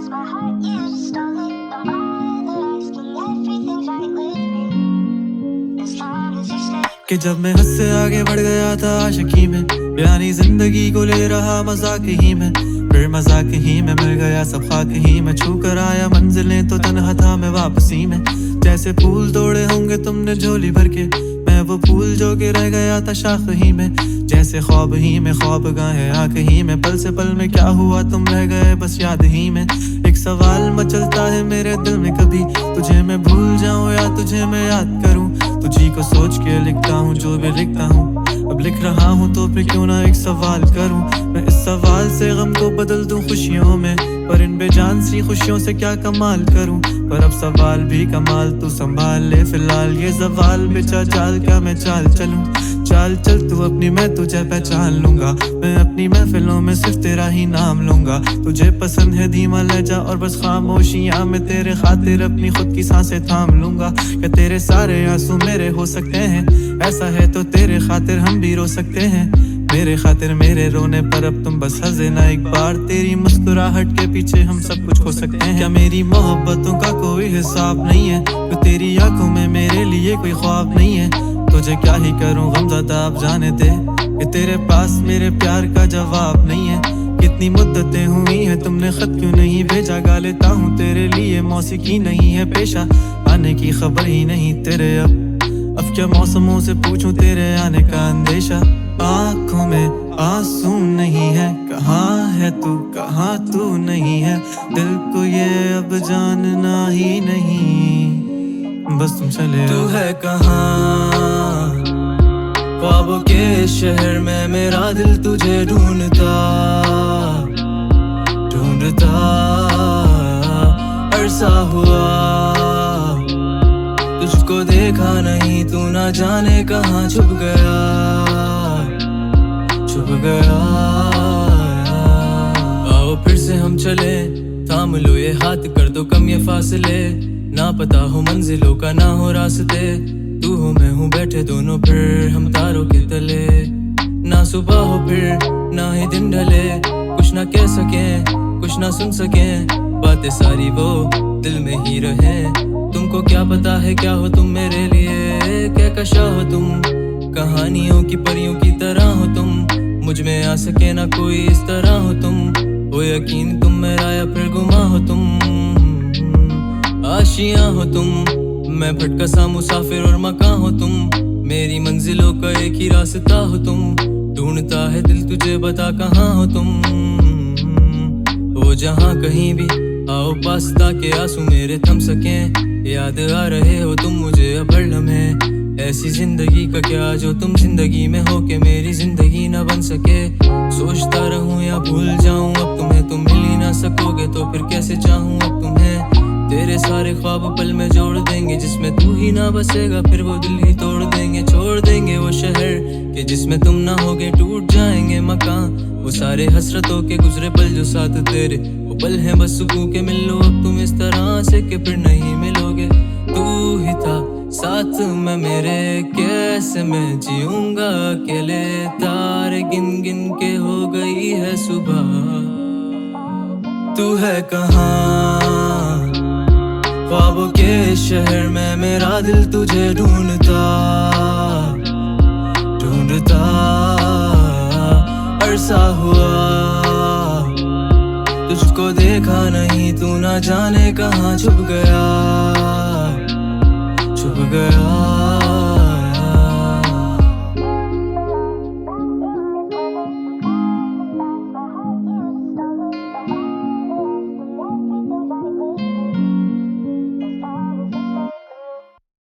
lost my heart, you stole it. No other eyes can everything fight with me. As long as you stay. कि जब मैं हद से आगे बढ़ गया था आशिकी में, यानी जिंदगी को ले रहा मजाक ही में, फिर मजाक ही में मिल गया सब खाक ही में, छू कर आया मंजिलें तो तन्हा था मैं वापसी में। जैसे फूल तोड़े होंगे तुमने झोली भर के, मैं वो फूल जो कि रह गया था शाख ही में। जैसे ख्वाब ही में ख्वाब गाहे आँख ही में, पल से पल में क्या हुआ तुम रह गए बस याद ही में। एक सवाल मचलता है मेरे दिल में, कभी तुझे मैं भूल जाऊं या तुझे मैं याद करूं। तुझी को सोच के लिखता हूँ जो भी लिखता हूँ, अब लिख रहा हूँ तो फिर क्यों ना एक सवाल करूं। मैं इस सवाल से गम को बदल दूं खुशियों में, पर इन बेजान सी खुशियों से क्या कमाल करूं। पर अब सवाल भी कमाल तू संभाल ले, फिलहाल ये सवाल बेचा चाल क्या मैं चाल चलूं। चाल चल तू अपनी, मैं तुझे पहचान लूंगा, मैं अपनी महफिलों में सिर्फ तेरा ही नाम लूंगा। तुझे पसंद है धीमा लहजा और बस खामोशियां, मैं तेरे खातिर अपनी खुद की सांसें थाम लूंगा। क्या तेरे सारे आंसू मेरे हो सकते हैं, ऐसा है तो तेरे खातिर हम भी रो सकते हैं। मेरे खातिर मेरे रोने पर अब तुम बस हंसे ना एक बार, तेरी मुस्कुराहट के पीछे हम सब कुछ खो सकते हैं। क्या मेरी मोहब्बतों का कोई हिसाब नहीं है, तो तेरी आंखों में मेरे लिए कोई ख्वाब नहीं है। तुझे क्या ही करूं गमज़दा आप जाने दे, कि तेरे पास मेरे प्यार का जवाब नहीं है। कितनी मुद्दतें हुई हैं तुमने खत क्यों नहीं भेजा, गा लेता हूँ तेरे लिए मौसीकी नहीं है पेशा, आने की खबर ही नहीं तेरे। अब क्या मौसमों से पूछूं तेरे आने का अंदेशा। आँखों में आंसू नहीं है, कहाँ है तू कहाँ तू नहीं है, दिल को ये अब जानना ही नहीं, बस तुम चले। तू है कहाँ ख्वाबों के शहर में, मेरा दिल तुझे ढूंढता ढूंढता अरसा हुआ। तुझको देखा नहीं, तू ना जाने कहाँ छुप गया छुप गया। आओ फिर से हम चले, थाम लो ये हाथ, कर दो कम ये फासले। ना पता हो मंजिलों का ना हो रास्ते, तू हो मैं हूँ बैठे दोनों फिर हम तारों के तले। ना सुबह हो फिर ना ही दिन ढले, कुछ ना कह सके कुछ ना सुन सके, बातें सारी वो दिल में ही रहे। तुमको क्या पता है क्या हो तुम मेरे लिए, क्या कशा हो तुम, कहानियों की परियों की तरह हो तुम। मुझ में आ सके ना कोई इस तरह हो तुम, हो यकीन तुम मेरा या फिर गुमा हो तुम। आशियां हो तुम, मैं भटका सा मुसाफिर और मकां हो तुम, मेरी मंजिलों का एक ही रास्ता हो तुम। ढूंढता है दिल तुझे बता कहाँ हो तुम, हो जहाँ कहीं भी आओ पास ताकि आंसू मेरे थम सकें। याद आ रहे हो तुम मुझे अब हर लम्हे, ऐसी जिंदगी का क्या जो तुम जिंदगी में हो के मेरी जिंदगी न बन सके। सोचता रहूं या भूल जाऊं अब तुम्हें, तुम मिल ही ना सकोगे तो फिर कैसे चाहूं अब तुम्हें। तेरे सारे ख्वाब पल में जोड़ देंगे, जिसमें तू ही ना बसेगा फिर वो दिल ही तोड़ देंगे। छोड़ देंगे वो शहर के जिसमें तुम ना होगे, टूट जाएंगे मकान वो सारे हसरतों के गुजरे पल जो साथ तेरे वो पल हैं बस सुकून के। मिल लो अब तुम इस तरह से कि फिर नहीं मिलोगे। तू ही था साथ में मेरे, कैसे मैं जीऊंगा अकेले। तारे गिन गिन के हो गई है सुबह, तू है कहाँ ख्वाबों के शहर में, मेरा दिल तुझे ढूंढता ढूंढता अरसा हुआ। तुझको देखा नहीं, तू ना जाने कहाँ छुप गया छुप गया।